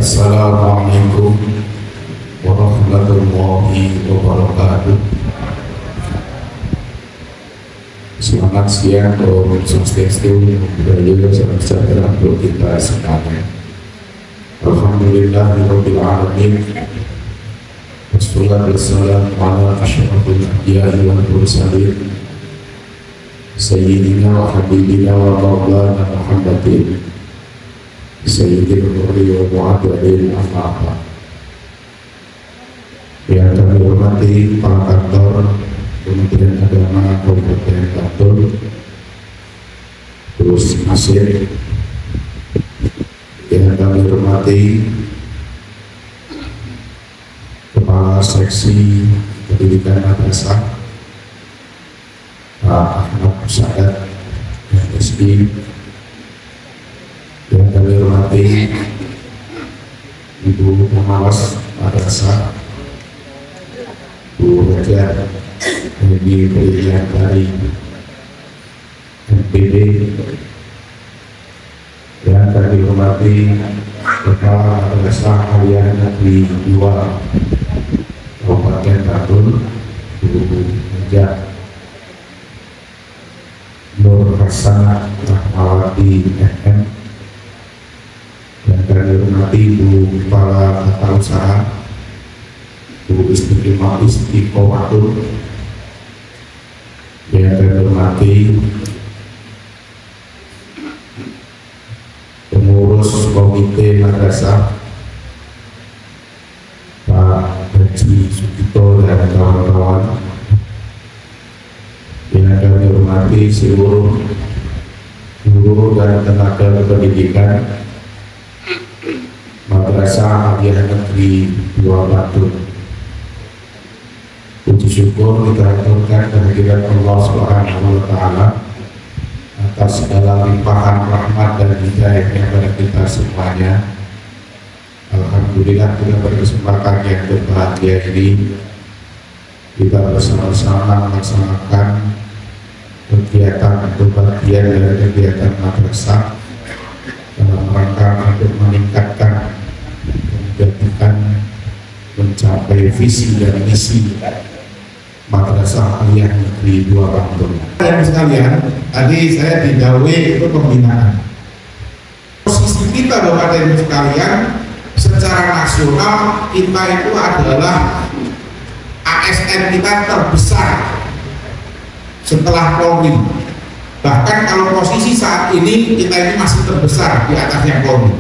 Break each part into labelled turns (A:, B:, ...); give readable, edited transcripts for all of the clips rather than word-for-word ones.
A: Assalamualaikum warahmatullahi wabarakatuh. Selamat siang, Om Swastiastu, Budaya, salam sejahtera untuk kita semuanya. Alhamdulillahirabbil alamin. Wassalatu wassalamu ala asyrafil anbiya'i wal mursalin. Sayyidina wa habibina wa maulana Muhammadin Sayyidil Nuri wa Mu'adwadin Amma. Yang kami hormati para kantor Kementerian Agama Kabupaten Bantul, terus Masjid. Yang kami hormati Kepala Seksi Pendidikan Madrasah Pak Ahmad Musadat MSI. Yang kami hormati Ibu Pengawas Madrasah Bu Raja Ini pilihan dari MPD. Yang kami hormati Kepala Madrasah Aliyah Negeri 2 Kabupaten Bantul Bu Raja Nur Hasanah Rahmawati FM. Yang kami hormati Bu Kepala Tata Usaha Bu Istiqomatul. Yang kami hormati pengurus komite madrasah Pak Haji Sugito dan kawan-kawan. Yang kami hormati seluruh guru dan tenaga pendidikan Madrasah Aliyah Negeri 2 Bantul. Puji syukur kita aturkan kehadirat Allah Subhanahu wa Ta'ala atas segala limpahan rahmat dan hidayahnya pada kita semuanya. Alhamdulillah kita berkesempatan yang berbahagia ini kita bersama-sama melaksanakan kegiatan atau bagian dari kegiatan madrasah dalam rangka untuk meningkatkan menjadikan mencapai visi dan misi Madrasah Aliyah Negeri 2 Bantul. Dan sekalian, tadi saya didhawuhi itu pembinaan. Posisi kita Bapak dan Ibu sekalian, secara nasional kita itu adalah ASN kita terbesar setelah Polri. Bahkan kalau posisi saat ini kita ini masih terbesar di atasnya Polri.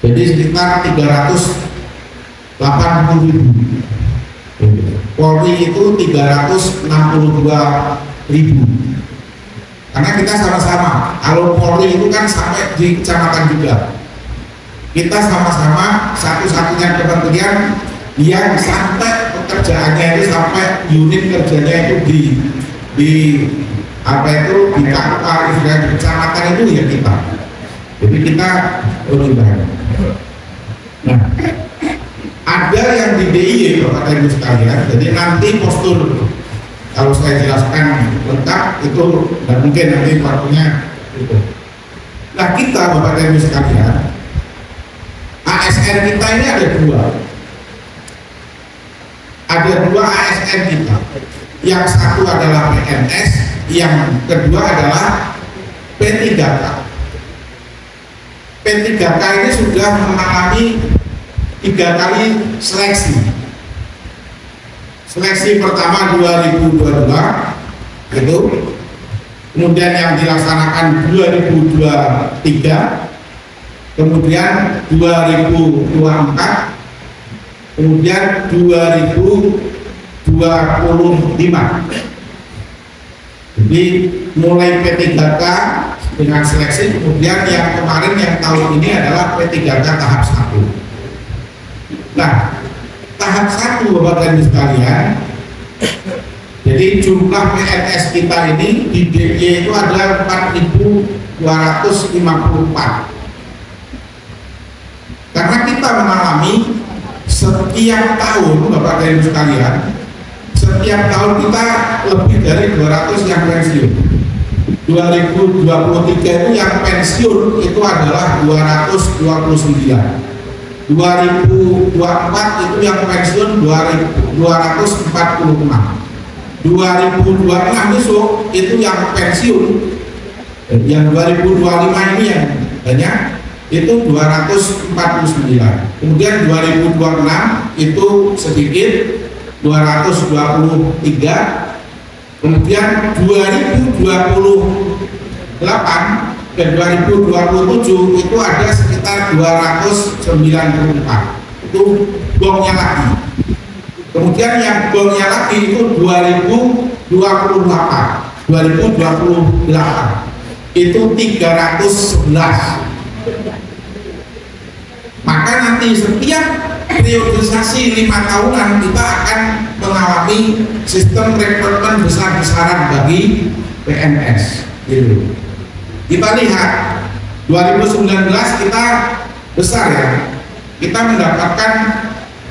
A: Jadi sekitar 380.000. Polri itu 362.000. Karena kita sama-sama. Kalau Polri itu kan sampai di kecamatan juga. Kita sama-sama satu-satunya kementerian yang sampai pekerjaannya itu sampai unit kerjanya itu di apa itu di kampar di kecamatan itu ya kita. Jadi kita lebih banyak. Nah, ada yang di DIY Bapak dan Ibu sekalian. Jadi nanti postur kalau saya jelaskan lengkap itu dan mungkin nanti waktunya itu. Nah kita Bapak dan Ibu sekalian, ASN kita ini ada dua. Ada dua ASN kita. Yang satu adalah PNS, yang kedua adalah P3K. P3K ini sudah mengalami 3 kali seleksi. Seleksi pertama 2022 itu, kemudian yang dilaksanakan 2023, kemudian 2024, kemudian 2025. Jadi mulai P3K dengan seleksi, kemudian yang kemarin yang tahun ini adalah P3K tahap 1. Nah, tahap 1 Bapak dan Ibu sekalian, jadi jumlah PNS kita ini di DIY itu ada 4.254. Karena kita mengalami setiap tahun Bapak dan Ibu sekalian, setiap tahun kita lebih dari 200 yang pensiun. 2023 itu yang pensiun itu adalah 229. 2024 itu yang pensiun 246. 2026 besok itu yang pensiun, yang 2025 ini yang banyak itu 249. Kemudian 2026 itu sedikit 223. Kemudian 2028 dan 2027 itu ada sekitar 294. Itu gongnya lagi. Kemudian yang gongnya lagi itu 2028 itu 311. Maka nanti setiap periodisasi 5 tahunan kita akan mengalami sistem rekrutmen besar-besaran bagi PNS gitu. Kita lihat 2019 kita besar ya, kita mendapatkan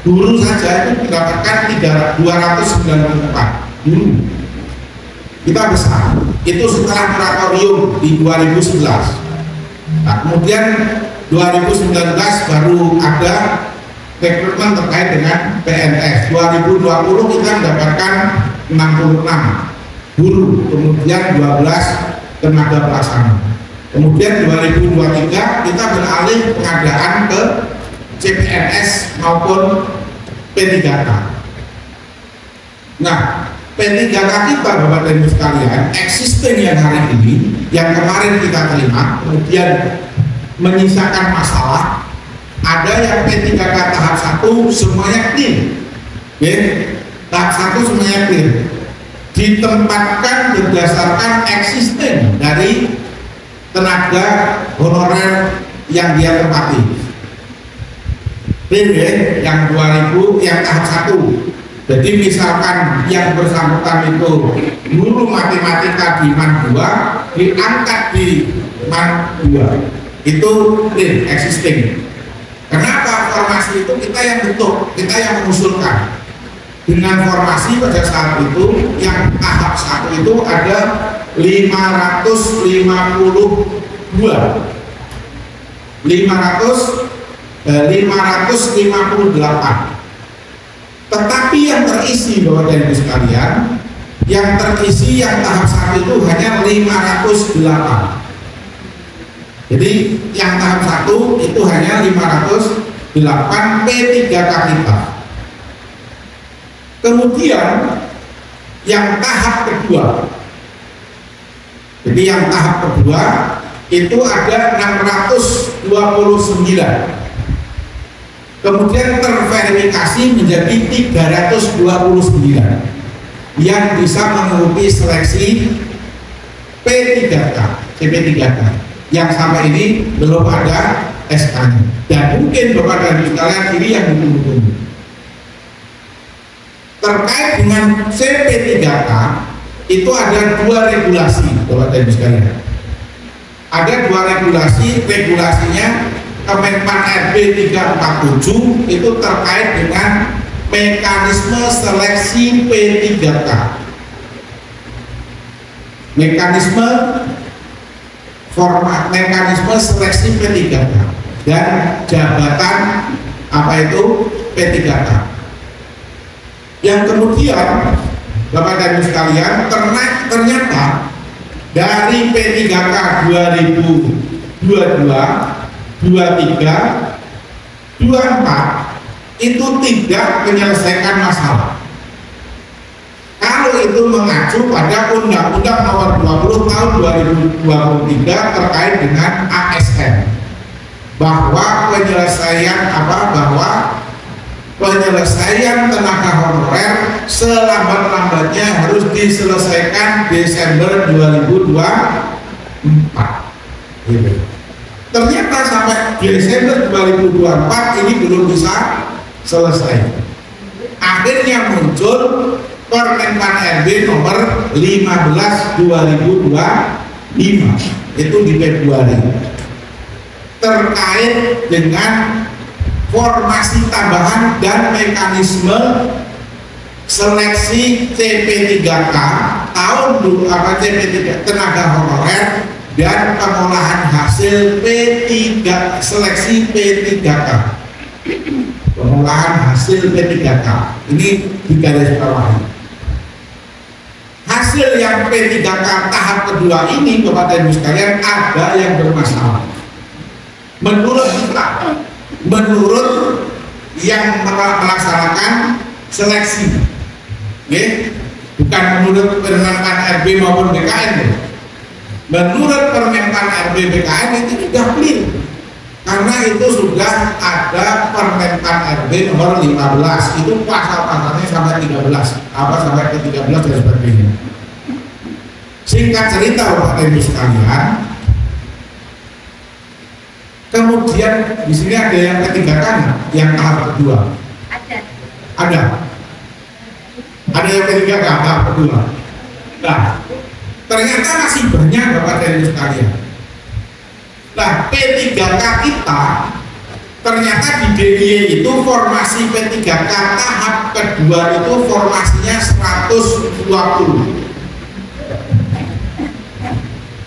A: guru saja itu mendapatkan 294 guru, kita besar. Itu setelah moratorium di 2011. Nah, kemudian 2019 baru ada rekrutmen terkait dengan PNS. 2020 kita mendapatkan 66 guru, kemudian 12 tenaga pelaksana. Kemudian 2023 kita beralih pengadaan ke CPNS maupun P3K. Nah, P3K kita Bapak dan Ibu sekalian, existing yang hari ini, yang kemarin kita terima, kemudian menyisakan masalah. Ada yang P3K tahap 1 semuanya clear, tahap 1 semuanya clear, ditempatkan berdasarkan existing dari tenaga honorer yang dia tempati. Yang 2000 yang tahap 1. Jadi misalkan yang bersangkutan itu guru matematika di MAN 2 diangkat di MAN 2, itu existing. Kenapa? Formasi itu kita yang bentuk, kita yang mengusulkan. Dengan formasi pada saat itu yang tahap 1 itu ada 558. Tetapi yang terisi Bapak dan Ibu sekalian, yang terisi yang tahap 1 itu hanya 508. Jadi yang tahap 1 itu hanya 508 P3K kita. Kemudian yang tahap kedua, jadi yang tahap kedua itu ada 629. Kemudian terverifikasi menjadi 329 yang bisa mengikuti seleksi P3K, CP3K yang sampai ini belum ada SK-nya. Dan mungkin Bapak dan Ibu sekalian ini yang ditunggu-tunggu. Terkait dengan CP3K itu ada 2 regulasi Bapak dan Ibu sekalian. Ada 2 regulasi, regulasinya Kemenpan RB 347 itu terkait dengan mekanisme seleksi P3K. Mekanisme seleksi P3K dan jabatan apa itu P3K. Yang kemudian Bapak dan Ibu sekalian, ternyata dari P3K 2022 23, 24 itu tidak menyelesaikan masalah. Kalau itu mengacu pada Undang-Undang Nomor 20 Tahun 2023 terkait dengan ASN, bahwa penyelesaian tenaga honorer selambat-lambatnya harus diselesaikan Desember 2024. Gitu. Ternyata sampai Desember 2024 ini belum bisa selesai. Akhirnya muncul Permenpan RB nomor 15/2025 itu di Februari terkait dengan formasi tambahan dan mekanisme seleksi CP3K tahun CP3 tenaga honorer dan pengolahan hasil P3 seleksi P3K, pengolahan hasil P3K ini digarisbawahi. Hasil yang P3K tahap kedua ini Bapak dan Ibu sekalian ada yang bermasalah menurut kita, menurut yang melaksanakan seleksi, bukan menurut Permenpan RB maupun BKN. Menurut Permenpan RB BKN itu sudah clear, karena itu sudah ada Permenpan RB nomor 15, itu pasal-pasalnya sampai 13, sampai ke 13 dan sebagainya. Singkat cerita Bapak dan Ibu sekalian, kemudian di sini ada yang ketiga kan, yang tahap kedua. Ada yang ketiga kan, tahap kedua. Nah, ternyata masih banyak Bapak dan Ibu sekalian. Nah, P3K kita ternyata di DIY itu formasi P3K tahap kedua itu formasinya 120.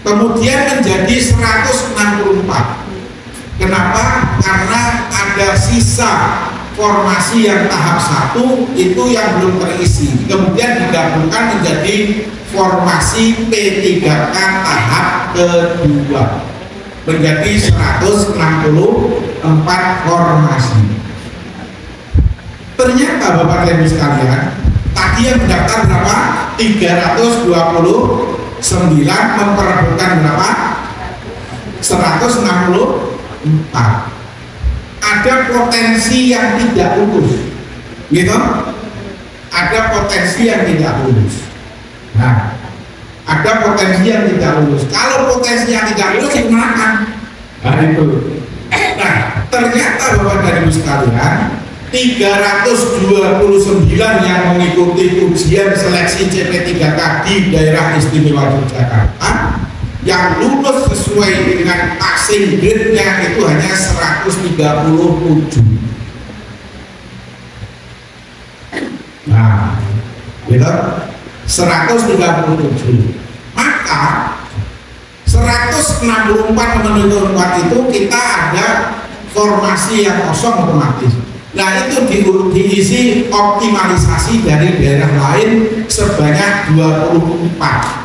A: Kemudian menjadi 164. Kenapa? Karena ada sisa formasi yang tahap 1 itu yang belum terisi, kemudian digabungkan menjadi formasi P3K tahap kedua menjadi 164 formasi. Ternyata Bapak dan Ibu sekalian, tadi yang mendaftar berapa? 329 memperebutkan berapa? 164. Ada potensi yang tidak lulus, gitu? Ada potensi yang tidak lulus. Nah, ada potensi yang tidak lulus. Kalau potensi yang tidak lulus gimana? Nah itu. Nah, ternyata Bapak dan Ibu sekalian, 329 yang mengikuti ujian seleksi CP3K di daerah istimewa Yogyakarta, yang lulus sesuai dengan passing grade-nya itu hanya 137. Nah, gitu, 137. Maka 164 menuju 4 itu kita ada formasi yang kosong otomatis. Nah itu diisi optimalisasi dari daerah lain sebanyak 24.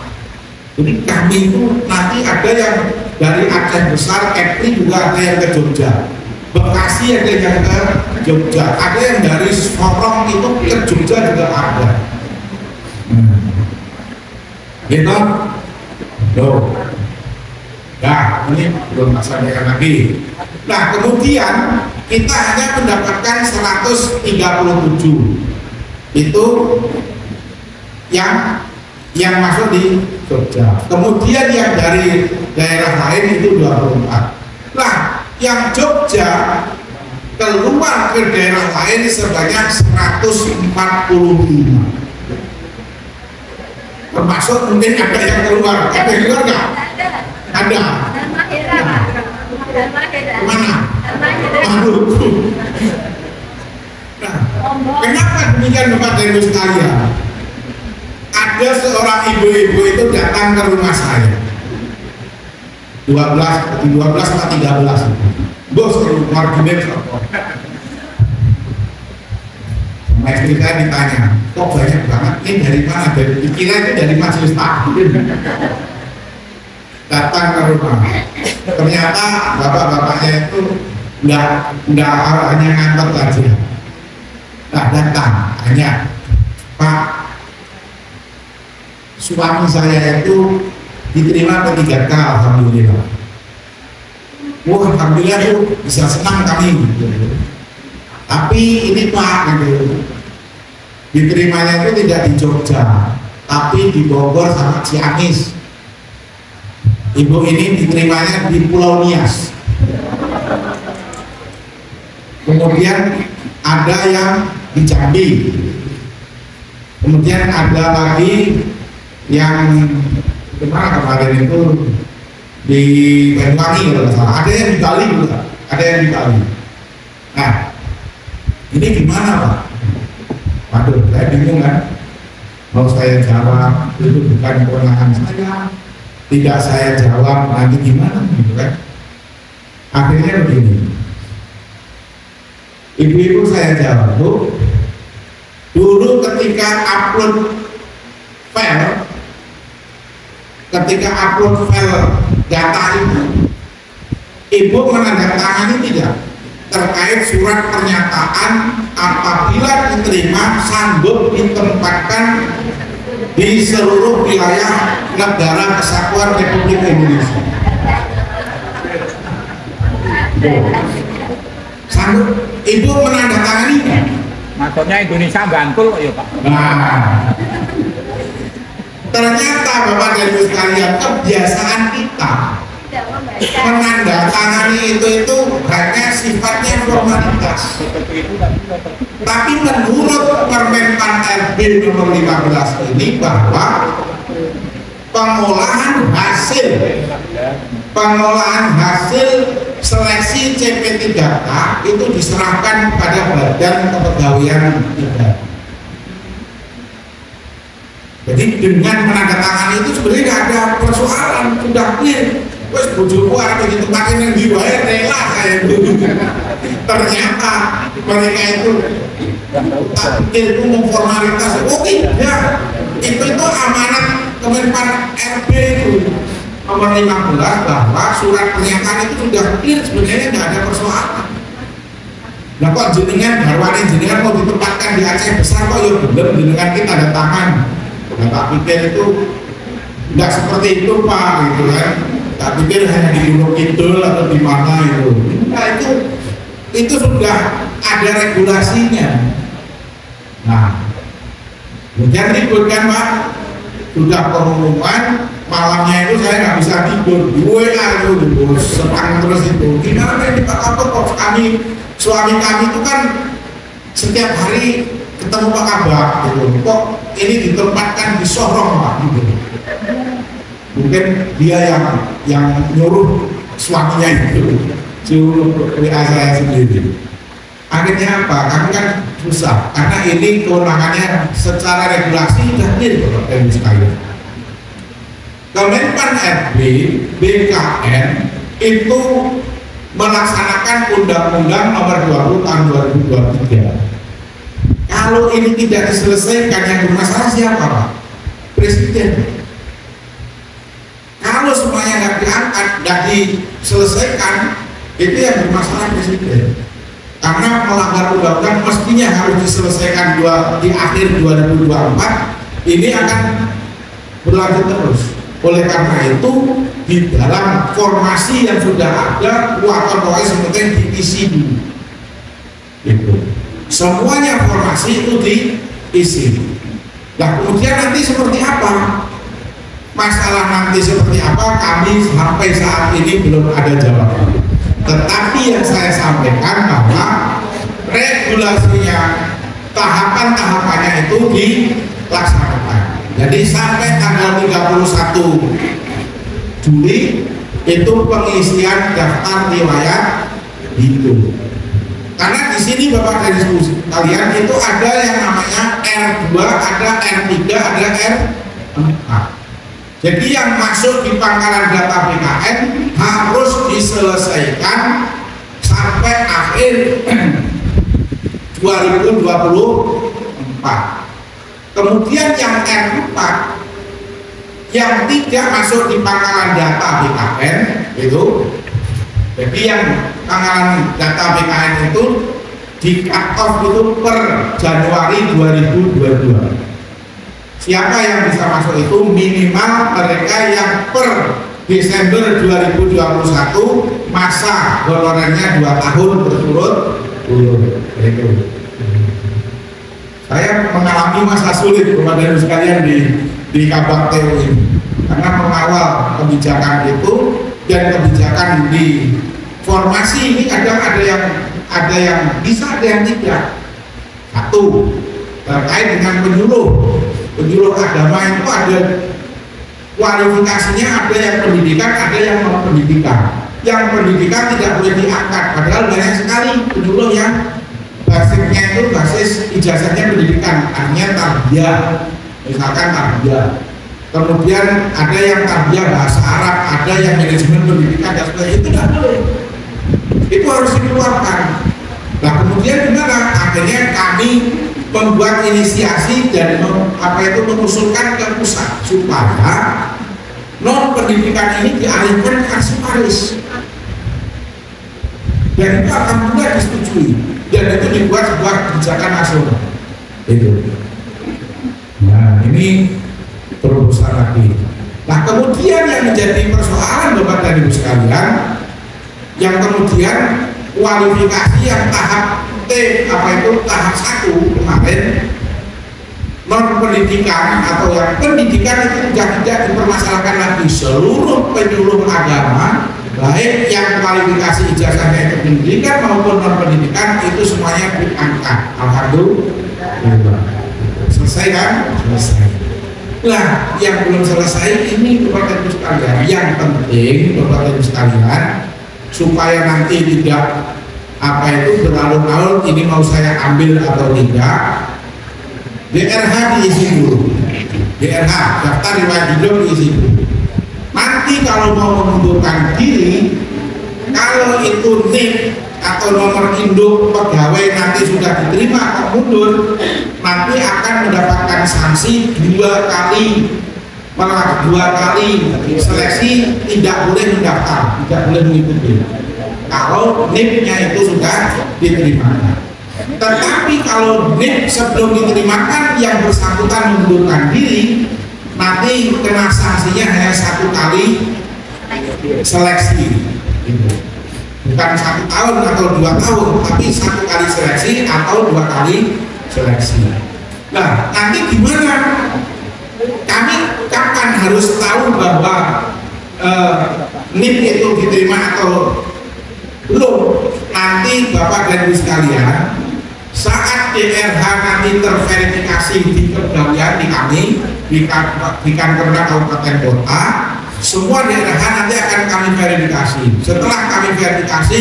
A: Jadi kami itu nanti ada yang dari Aceh Besar, Kepri juga ada yang ke Jogja, Bekasi ada yang ke Jogja, ada yang dari Sorong itu ke Jogja juga ada. Gitu? Loh. Nah, ini belum sampaikan lagi. Nah, kemudian kita hanya mendapatkan 137. Itu yang masuk di Jogja. Kemudian yang dari daerah lain itu 24. Nah, yang Jogja keluar ke daerah lain sebanyak 145. Termasuk mungkin ada yang keluar. Ada yang keluar nggak? Ada. Mana? Maluku. Nah, kenapa demikian Bapak dan Ibu sekalian? Ada seorang ibu-ibu itu datang ke rumah saya 12 atau 13. Bos, marginet apa? Sama istri saya ditanya, kok banyak banget? Ini dari mana? Dikira itu dari majelis taklim. Datang ke rumah, ternyata bapak-bapaknya itu nggak hanya ngantor aja. Nah, datang hanya, Pak, suami saya itu diterima P3K, alhamdulillah. Wah, alhamdulillah tuh bisa senang kami gitu. Tapi ini Pak, gitu, diterimanya itu tidak di Jogja, tapi di Bogor sama Ciamis. Ibu ini diterimanya di Pulau Nias. Kemudian ada yang di Jambi. Kemudian ada lagi yang kemana kemarin itu di Banyuwangi kalau salah. Ada yang di Bali juga. Ada yang di Bali. Nah, ini gimana Pak? Waduh, saya bingung kan, mau saya jawab itu bukan kewenangan saya, tidak saya jawab nanti gimana gitu kan. Akhirnya begini, ibu-ibu saya jawab, Bu, dulu ketika upload file data itu, ibu menandatangani tidak terkait surat pernyataan apabila diterima sanggup ditempatkan di seluruh wilayah negara kesatuan Republik Indonesia. Sanggup, ibu menandatangani kan?
B: Maksudnya Indonesia Bantul ya Pak.
A: Nah, ternyata Bapak dan Ibu sekalian, kebiasaan kita menandatangani itu hanya sifatnya formalitas. Tapi menurut Permenpan RB nomor 15 ini bahwa pengolahan hasil seleksi CP3K itu diserahkan pada Badan Kepegawaian Negara. Jadi dengan menandatangani itu sebenarnya tidak ada persoalan, sudah clear. Wes bojoku arep ditempatin yang di wae rela saya dulu. Ternyata mereka itu itu formalitas. Oh tidak, itu amanat Kemenpan RB itu nomor 15 bahwa surat pernyataan itu sudah clear, sebenarnya tidak ada persoalan. Nah kok jenengan garwane jenengan mau ditempatkan di Aceh Besar kok ya belum jenengan kita ada tangan. Nah tak pikir itu tidak seperti itu Pak gitu kan. Tak pikir hanya di Gunung Kidul atau di mana itu. Nah itu sudah ada regulasinya. Nah kemudian ribut kan Pak, sudah pengumuman malamnya itu saya nggak bisa tidur, gue itu serang terus itu. Gimana ini Pak Kapten kok suami kami itu kan setiap hari ketemu Pak Kabak gitu. Kok ini ditempatkan di Sorong Pak gitu. Mungkin dia yang nyuruh suaminya itu suruh WA saya sendiri. Akhirnya apa? Kami kan susah karena ini kewenangannya secara regulasi sudah clear Bapak Ibu sekalian. Kemenpan RB BKN itu melaksanakan Undang-Undang Nomor 20 Tahun 2023. Kalau ini tidak diselesaikan, yang bermasalah siapa Pak? Presiden. Kalau semuanya nggak diangkat, nggak diselesaikan, itu yang bermasalah Presiden. Karena melanggar undang-undang mestinya harus diselesaikan di akhir 2024, ini akan berlanjut terus. Oleh karena itu, di dalam formasi yang sudah ada, pokoknya seperti diisi dulu. Gitu. Semuanya formasi itu diisi. Nah kemudian nanti seperti apa? Masalah nanti seperti apa, kami sampai saat ini belum ada jawaban. Tetapi yang saya sampaikan bahwa regulasinya, tahapan-tahapannya itu dilaksanakan. Jadi sampai tanggal 31 Juli itu pengisian daftar riwayat hidup. Karena di sini Bapak dan Ibu sekalian itu ada yang namanya R2, ada R3, ada R4. Jadi yang masuk di pangkalan data BKN harus diselesaikan sampai akhir 2024. Kemudian yang R4 yang tidak masuk di pangkalan data BKN itu, jadi yang pangkalan data BKN itu di cut off itu per Januari 2022. Siapa yang bisa masuk itu minimal mereka yang per Desember 2021 masa honorernya 2 tahun berturut-turut. Saya mengalami masa sulit Bapak dan Ibu sekalian di Kabak Teo ini, karena mengawal kebijakan itu dan kebijakan di formasi ini kadang ada yang bisa, ada yang tidak. Satu, terkait dengan penyuluh agama itu ada kualifikasinya, ada yang pendidikan, ada yang non pendidikan. Yang pendidikan tidak boleh diangkat, padahal banyak sekali penyuluh yang basicnya itu basis ijazahnya pendidikan, artinya tarbiyah, misalkan tarbiyah. Kemudian ada yang tarbiyah bahasa Arab, ada yang manajemen pendidikan dan sebagainya, itu tidak boleh. Itu harus dikeluarkan. Nah kemudian gimana? Akhirnya kami membuat inisiasi dan mengusulkan ke pusat supaya non pendidikan ini dialihkan ke arsiparis. Dan itu alhamdulillah disetujui dan itu dibuat sebuah kebijakan nasional. Itu. Nah ini terbesar lagi. Nah kemudian yang menjadi persoalan Bapak dan Ibu sekalian, yang kemudian kualifikasi yang tahap tahap 1 kemarin non pendidikan atau yang pendidikan itu juga tidak dipermasalahkan lagi. Seluruh penyuluh agama baik yang kualifikasi ijazahnya itu pendidikan maupun non pendidikan itu semuanya diangkat. Alhamdulillah. Selesai kan? Selesai. Nah, yang belum selesai ini Bapak Ibu sekalian. Yang penting Bapak Ibu sekalian supaya nanti tidak berlarut-larut ini mau saya ambil atau tidak. DRH diisi dulu. DRH daftar riwayat hidup diisi dulu. Nanti kalau mau mengundurkan diri, kalau itu NIK atau nomor induk pegawai nanti sudah diterima kok mundur, nanti akan mendapatkan sanksi 2 kali seleksi, tidak boleh mendaftar, tidak boleh mengikuti kalau NIK-nya itu sudah diterima. Tetapi kalau NIK sebelum diterimakan yang bersangkutan mengundurkan diri, nanti kena sanksinya hanya 1 kali seleksi, bukan 1 tahun atau 2 tahun, tapi 1 kali seleksi atau 2 kali seleksi. Nah nanti gimana? Kami kapan harus tahu bahwa NIK itu diterima atau belum? Nanti Bapak dan Ibu sekalian, saat DRH nanti terverifikasi di kepegawaian di kami di Kankerda Kabupaten Kota, semua DRH nanti akan kami verifikasi. Setelah kami verifikasi,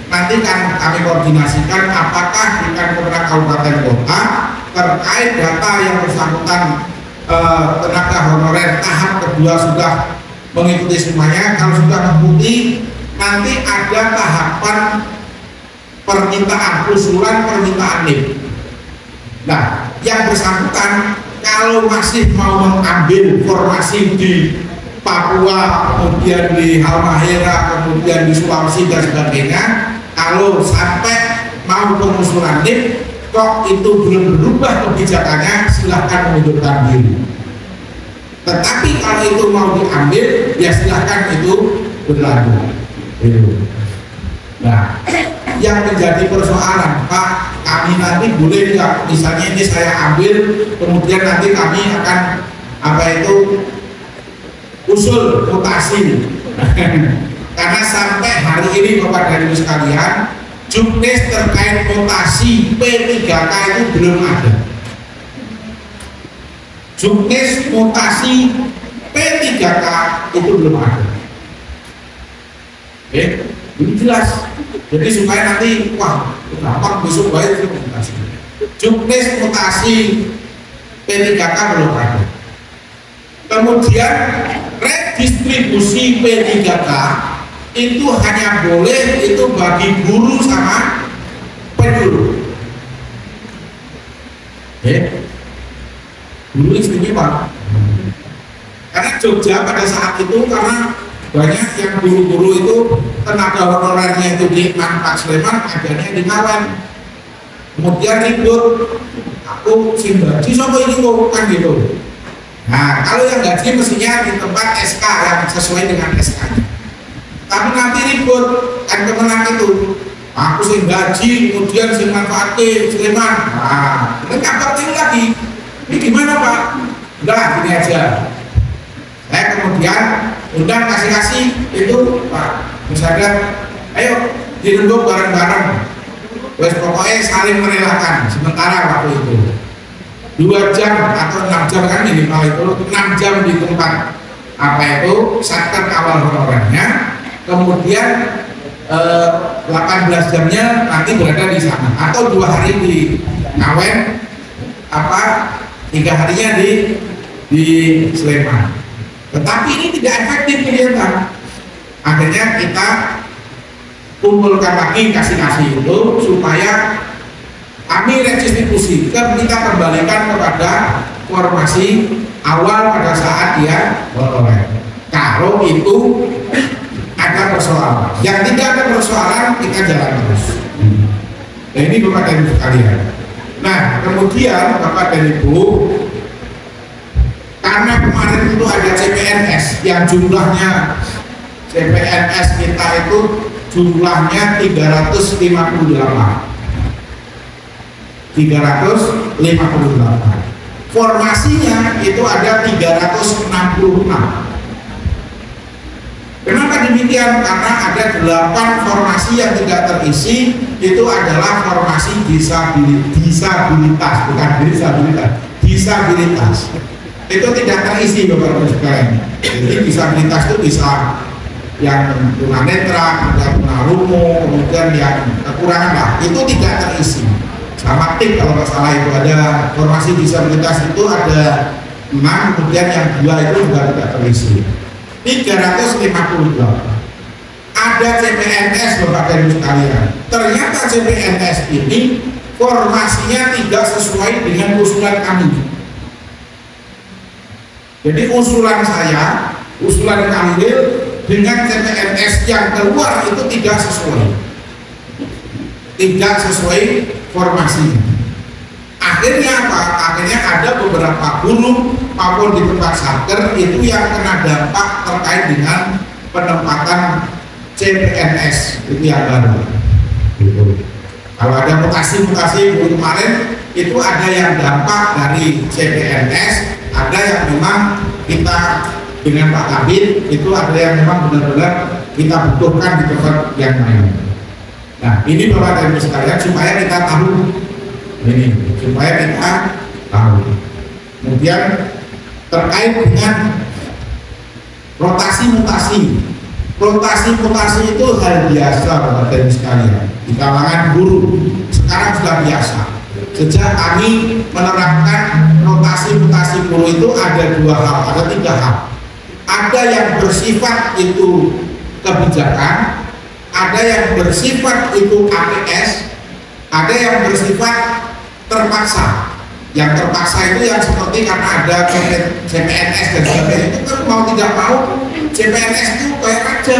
A: nanti kan kami koordinasikan apakah di Kankerda Kabupaten Kota terkait data yang bersangkutan tenaga honorer tahap kedua sudah mengikuti semuanya. Kalau sudah mengikuti, nanti ada tahapan permintaan, usulan permintaan NIK. Nah, yang bersangkutan kalau masih mau mengambil formasi di Papua, kemudian di Halmahera, kemudian di Sulawesi dan sebagainya, kalau sampai mau pengusulan NIK kok itu belum berubah kebijakannya, silahkan mengundurkan diri. Tetapi kalau itu mau diambil, ya silahkan itu berlanjut. Nah, yang menjadi persoalan, Pak, kami nanti boleh nggak, misalnya ini saya ambil, kemudian nanti kami akan usul mutasi. Karena sampai hari ini Bapak dan Ibu sekalian, juknis terkait mutasi P3K itu belum ada. Juknis mutasi P3K itu belum ada. Oke, ini jelas. Jadi supaya nanti, wah, gampang besok baik itu mutasi. Juknis mutasi P3K belum ada. Kemudian redistribusi P3K itu hanya boleh itu bagi guru sama penyuluh. Guru istimewa. Karena Jogja pada saat itu karena banyak yang guru-guru itu tenaga honorernya itu di Manfaat Sleman, adanya di Ngawen. Kemudian ribut, aku gaji sama ini kok kan gitu. Nah kalau yang gaji mestinya di tempat SK yang sesuai dengan SK-nya. Tapi nanti ribut kan kemenang itu, aku sih gaji kemudian sih manfaat Sleman. Nah ini kantor ini lagi, ini gimana Pak? Udah gini aja, saya kemudian undang kasih itu Pak, misalnya ayo dirembuk bareng-bareng, wes pokoknya saling merelakan sementara waktu itu 2 jam atau 6 jam kan minimal itu 6 jam di tempat satker awal honorernya, kemudian 18 jamnya nanti berada di sana, atau 2 hari di Ngawen, 3 harinya di Sleman. Tetapi ini tidak efektif ternyata. Akhirnya kita kumpulkan lagi kasih-kasih itu supaya kami redistribusi, kita kembalikan kepada formasi awal pada saat dia beroleh. Kalau itu ada persoalan, yang tidak ada persoalan kita jalan terus. Nah ini Bapak dan Ibu sekalian. Nah kemudian Bapak dan Ibu, karena kemarin itu ada CPNS yang jumlahnya CPNS kita itu jumlahnya 358. Formasinya itu ada 366. Kenapa demikian? Karena ada 8 formasi yang tidak terisi, itu adalah formasi disabilitas, bukan disabilitas. Itu tidak terisi Bapak Ibu sekalian. Jadi disabilitas itu bisa yang tunanetra, ada tunarungu, kemudian yang kekurangan lah, itu tidak terisi. Sama TIP kalau nggak salah itu ada formasi disabilitas itu ada 6, kemudian yang 2 itu juga tidak terisi. 358. Ada CPNS Bapak dan Ibu sekalian. Ternyata CPNS ini formasinya tidak sesuai dengan usulan kami. Jadi usulan kami dengan CPNS yang keluar itu tidak sesuai formasinya. Akhirnya apa? Akhirnya ada beberapa guru maupun di tempat satker itu yang kena dampak terkait dengan penempatan CPNS itu yang baru. Kalau ada mutasi kemarin itu ada yang dampak dari CPNS, ada yang memang kita dengan Pak Kabin itu ada yang memang benar-benar kita butuhkan di tempat yang lain. Nah ini Bapak dan Ibu sekalian supaya kita tahu ini, Kemudian terkait dengan rotasi mutasi itu hal biasa Bapak dan Ibu sekalian di kalangan guru. Sekarang sudah biasa. Sejak kami menerapkan rotasi mutasi guru itu ada 3 hal. Ada yang bersifat itu kebijakan, ada yang bersifat itu APS, ada yang bersifat terpaksa. Yang terpaksa itu yang seperti karena ada CPNS dan sebagainya, itu kan mau tidak mau CPNS itu kayak aja.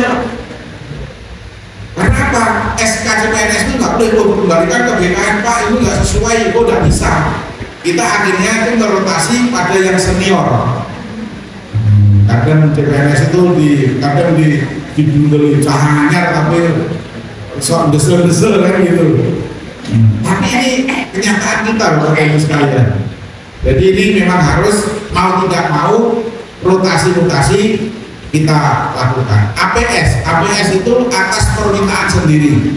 A: Karena apa? SK CPNS itu nggak boleh kembalikan ke BKN, Pak, itu nggak sesuai, itu nggak bisa. Kita akhirnya itu merotasi pada yang senior. Kadang CPNS itu kadang dibundel cahayanya tapi sok desel-desel kan gitu. Tapi ini kenyataan kita Bapak Ibu sekalian. Jadi ini memang harus mau tidak mau rotasi kita lakukan. APS itu atas permintaan sendiri.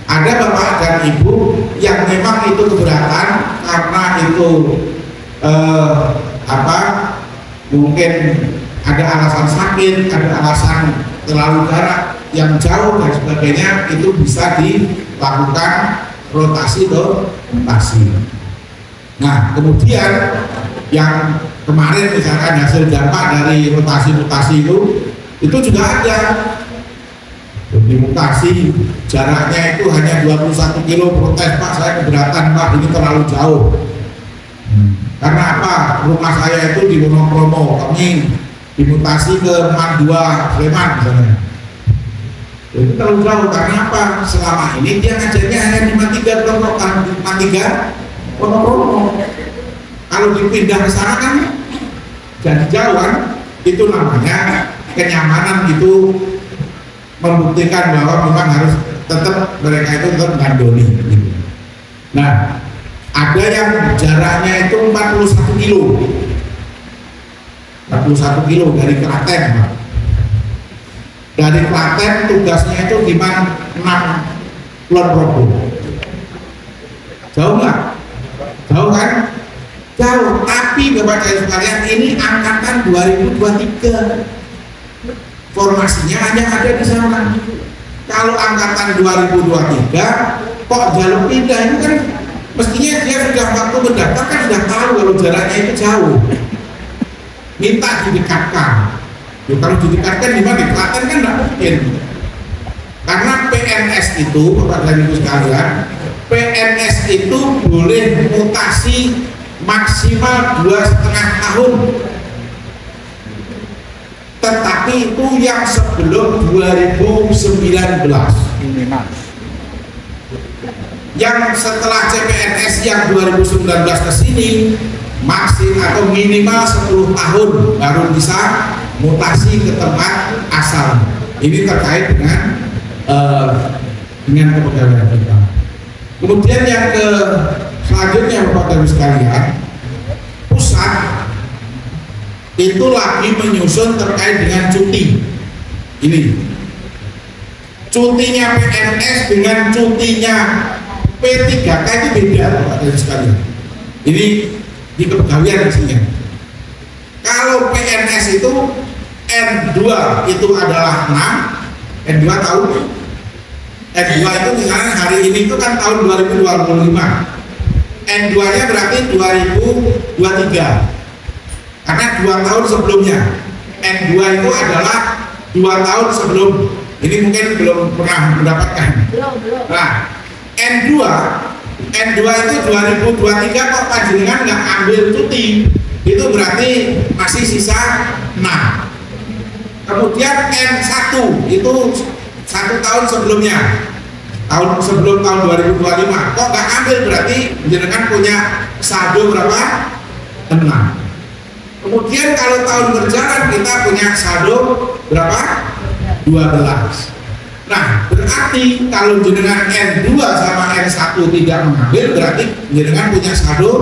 A: Ada Bapak dan Ibu yang memang itu keberatan karena itu mungkin ada alasan sakit, ada alasan terlalu jarak yang jauh dan sebagainya, itu bisa dilakukan rotasi atau mutasi. Nah kemudian yang kemarin misalkan hasil dampak dari rotasi mutasi itu juga ada. Jadi mutasi jaraknya itu hanya 21 kilo, protes Pak, saya keberatan Pak, ini terlalu jauh. Karena apa? Rumah saya itu di Wonokromo, kami dimutasi ke Man 2 Sleman misalnya. Itu terlalu jauh karena apa? Selama ini dia ngajarnya hanya di Man 3 Wonokromo. Kalau dipindah ke sana kan jadi jauhan, itu namanya kenyamanan itu membuktikan bahwa memang harus tetap mereka itu tetap mengandoni. Nah, ada yang jaraknya itu 41 kilo. 41 kilo dari Klaten, Pak. Dari Klaten tugasnya itu di Man 6 Kulon Progo. Jauh nggak? Jauh kan? Jauh. Tapi Bapak dan sekalian, ini angkatan 2023. Formasinya hanya ada di sana. kalau angkatan 2023 kok jalur pindah itu kan mestinya dia sudah waktu mendaftar kan sudah tahu kalau jaraknya itu jauh, minta didekatkan. Kalau didekatkan gimana? Di Klaten kan tidak mungkin, karena PNS itu, Bapak dan Ibu sekalian, PNS itu boleh mutasi maksimal 2,5 tahun, tetapi itu yang sebelum 2019. Yang setelah CPNS yang 2019 ke sini maksimal atau minimal 10 tahun baru bisa mutasi ke tempat asal. Ini terkait dengan kepegawaian kita. Kemudian yang selanjutnya Bapak dan Ibu sekalian, pusat itu lagi menyusun terkait dengan cuti. Ini cutinya PNS dengan cutinya P3K itu beda Bapak dan Ibu sekalian. Ini di kepegawaian isinya. Kalau PNS itu N2 itu adalah 6, N2 tahun N2 itu misalnya hari ini itu kan tahun 2025, N2 nya berarti 2023 karena 2 tahun sebelumnya. N2 itu adalah 2 tahun sebelum ini, mungkin belum pernah mendapatkan. Nah, N2 itu 2023 kok panjenengan nggak ambil cuti, itu berarti masih sisa 6. Kemudian N1 itu 1 tahun sebelumnya, sebelum tahun 2025 kok nggak ambil, berarti jenengan punya saldo berapa? 6. Kemudian kalau tahun berjalan kita punya saldo berapa? 12. Nah, berarti kalau jenengan N2 sama N1 tidak mengambil, berarti jenengan punya saldo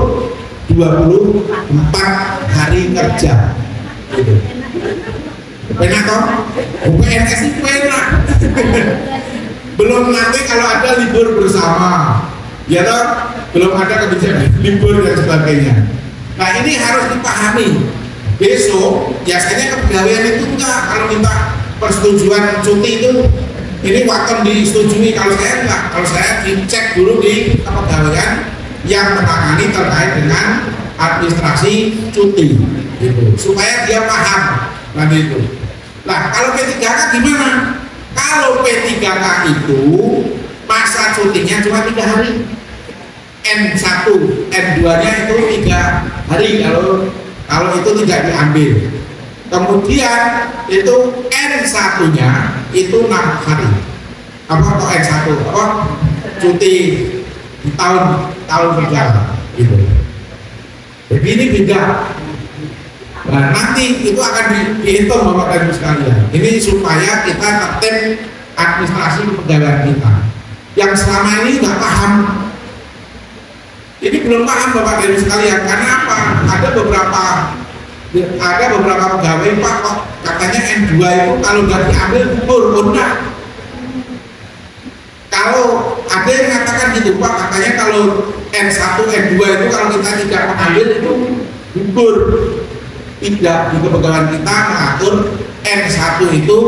A: 24 hari kerja. Gitu. Pena toh? PNS itu pena. Belum nanti kalau ada libur bersama, ya toh, belum ada kebijakan libur dan sebagainya. Nah, ini harus dipahami. Besok biasanya kepegawaian itu enggak, kalau minta persetujuan cuti itu ini waktu disetujui, kalau saya enggak, kalau saya dicek dulu di kepegawaian yang menangani terkait dengan administrasi cuti, gitu, supaya dia paham nanti itu. Nah, kalau P3K gimana? Kalau P3K itu masa cutinya cuma 3 hari, N1, N2 nya itu 3 hari kalau itu tidak diambil. Kemudian itu N1 nya itu 6 hari. Apa kok N1? Apa cuti tahun berjalan gitu. Jadi ini beda. Nah, nanti itu akan dihitung Bapak dan Ibu sekalian. Ini supaya kita tertib administrasi kepegawaian kita yang selama ini nggak paham. Ini belum paham Bapak dan Ibu sekalian. Karena apa? Ada beberapa pegawai Pak kok katanya N2 itu kalau nggak diambil gugur, enggak. Kalau ada yang mengatakan gitu Pak, katanya kalau N1, N2 itu kalau kita tidak mengambil itu gugur. Tidak, di kepegawaian kita mengatur N1 itu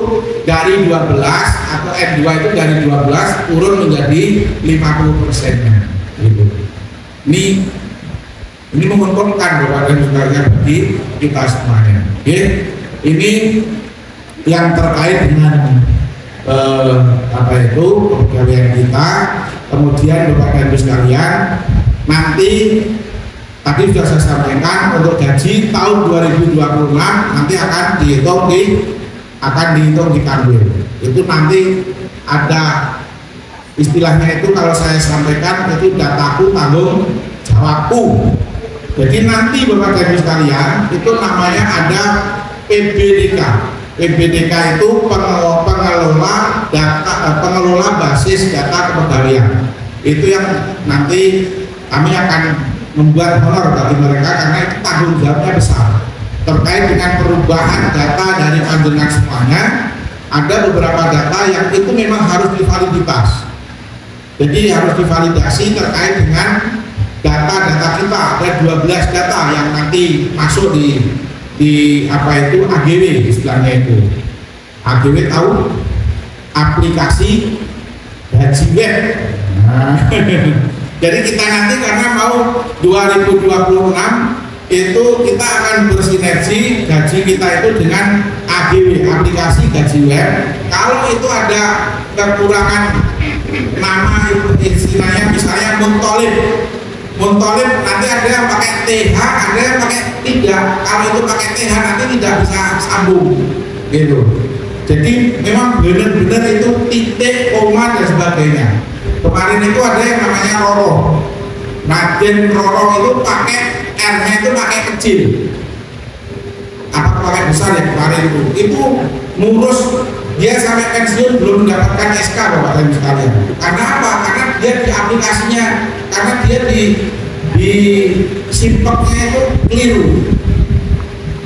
A: dari 12 atau N2 itu dari 12 turun menjadi 50%-nya gitu. Ini menguntungkan Bapak dan Ibu sekalian bagi kita semuanya. Oke. Ini yang terkait dengan kepegawaian kita. Kemudian Bapak dan Ibu sekalian, nanti tadi sudah saya sampaikan untuk gaji tahun 2026 nanti akan dihitung di Kanwil. Itu nanti ada istilahnya itu, kalau saya sampaikan itu dataku tanggung jawabku. Jadi nanti Bapak dan Ibu sekalian itu namanya ada PBDK. PBDK itu pengelola basis data kepegawaian. Itu yang nanti kami akan membuat honor bagi mereka karena itu tanggung jawabnya besar terkait dengan perubahan data dari panjenengan semuanya. Ada beberapa data yang itu memang harus divaliditas, jadi harus divalidasi terkait dengan data-data kita. Ada 12 data yang nanti masuk di apa itu AGW, istilahnya itu AGW tahu aplikasi gaji web. Nah, jadi kita nanti karena mau 2026 itu kita akan bersinergi gaji kita itu dengan AGW, aplikasi gaji web. Kalau itu ada kekurangan nama itu istilahnya misalnya muntolib nanti ada yang pakai TH, ada yang pakai tidak. Kalau itu pakai TH nanti tidak bisa sambung gitu. Jadi memang benar-benar itu titik, koma dan sebagainya. Kemarin itu ada yang namanya Roro. Raden Roro itu pakai R-nya itu pakai kecil. Apa pakai besar ya kemarin itu ngurus dia sampai pensiun belum mendapatkan SK Bapak dan sekalian. Karena apa? Karena dia di aplikasinya, karena dia di simpeknya itu keliru.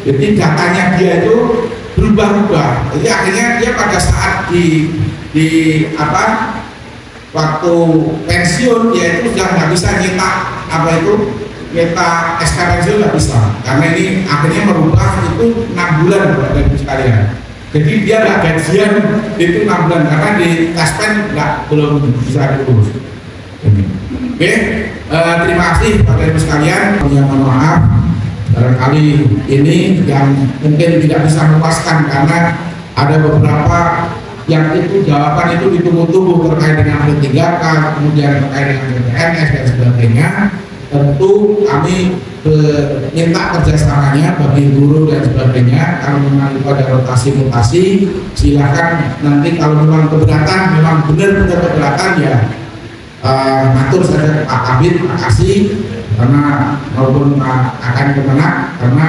A: Jadi datanya dia itu berubah-ubah. Jadi akhirnya dia pada saat di waktu pensiun dia itu sudah nggak bisa nyetak nyetak SK pensiun nggak bisa. Karena ini akhirnya merubah itu 6 bulan Bapak dan sekalian. Jadi dia nggak gajian itu 6 bulan karena di taspen belum bisa diurus. Oke, terima kasih Bapak Ibu sekalian. Yang mohon maaf barangkali ini yang mungkin tidak bisa memuaskan karena ada beberapa yang itu jawaban itu ditunggu-tunggu terkait dengan P3K, kemudian terkait dengan PNS dan sebagainya. Tentu kami minta kerjasamanya bagi guru dan sebagainya. Kalau memang itu ada rotasi mutasi, silakan nanti kalau memang keberatan, memang benar-benar keberatan ya atur saja Pak Kabit, makasih karena maupun akan kemenang karena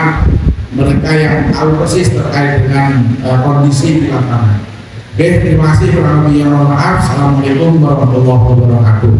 A: mereka yang tahu persis terkait dengan kondisi di lapangan. Oke, terima kasih. Kurang lebihnya mohon maaf. Assalamualaikum warahmatullahi wabarakatuh.